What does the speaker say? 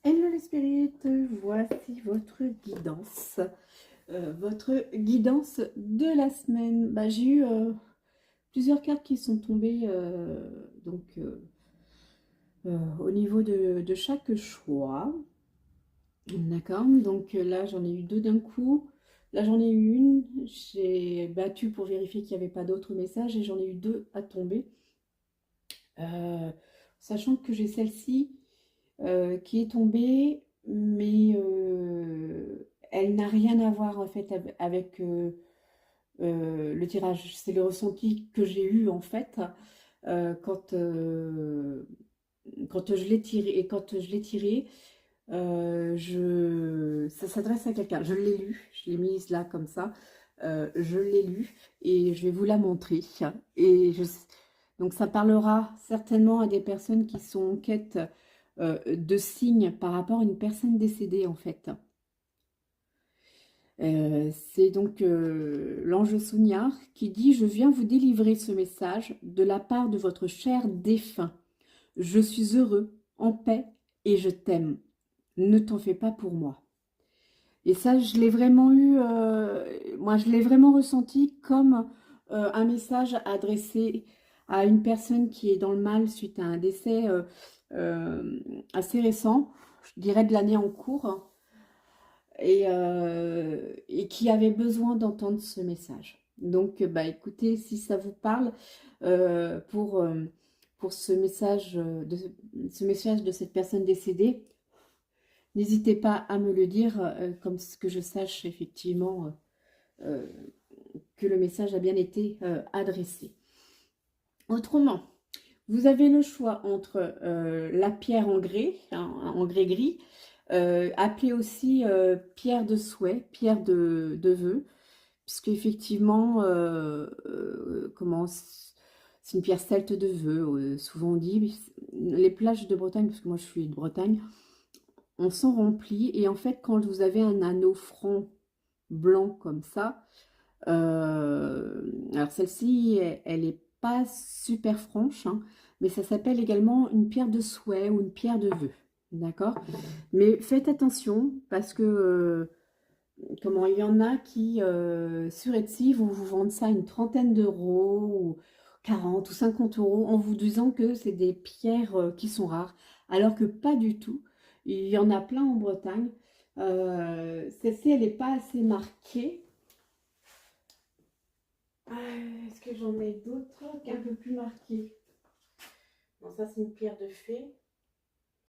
Hello les spirites, voici votre guidance de la semaine. Bah, j'ai eu plusieurs cartes qui sont tombées au niveau de chaque choix. D'accord, donc là j'en ai eu deux d'un coup. Là j'en ai eu une, j'ai battu pour vérifier qu'il n'y avait pas d'autres messages et j'en ai eu deux à tomber. Euh, Sachant que j'ai celle-ci qui est tombée, mais elle n'a rien à voir en fait avec le tirage. C'est le ressenti que j'ai eu en fait euh, quand, euh, quand je l'ai tiré. Et quand je l'ai tiré, ça s'adresse à quelqu'un. Je l'ai lu, je l'ai mise là comme ça. Je l'ai lu et je vais vous la montrer. Et donc ça parlera certainement à des personnes qui sont en quête de signes par rapport à une personne décédée en fait. C'est donc l'ange Sonia qui dit: Je viens vous délivrer ce message de la part de votre cher défunt. Je suis heureux, en paix et je t'aime. Ne t'en fais pas pour moi. Et ça, je l'ai vraiment eu, moi je l'ai vraiment ressenti comme un message adressé à une personne qui est dans le mal suite à un décès assez récent, je dirais de l'année en cours, et qui avait besoin d'entendre ce message. Donc, bah, écoutez, si ça vous parle, euh, pour, euh, pour ce message de cette personne décédée, n'hésitez pas à me le dire, comme ce que je sache effectivement euh, que le message a bien été adressé. Autrement, vous avez le choix entre la pierre en grès, hein, en grès gris, appelée aussi pierre de souhait, pierre de vœu, puisque effectivement, c'est une pierre celte de vœu, souvent on dit. Les plages de Bretagne, parce que moi je suis de Bretagne, on s'en remplit, et en fait quand vous avez un anneau franc blanc comme ça, alors celle-ci, elle n'est pas super franche, hein, mais ça s'appelle également une pierre de souhait ou une pierre de vœu. D'accord? Mais faites attention parce que comment il y en a qui sur Etsy vont vous vendre ça une trentaine d'euros ou 40 ou 50 euros en vous disant que c'est des pierres qui sont rares, alors que pas du tout. Il y en a plein en Bretagne. Celle-ci, elle n'est pas assez marquée. Est-ce que j'en ai d'autres qui un peu plus marquées? Non, ça c'est une pierre de fée.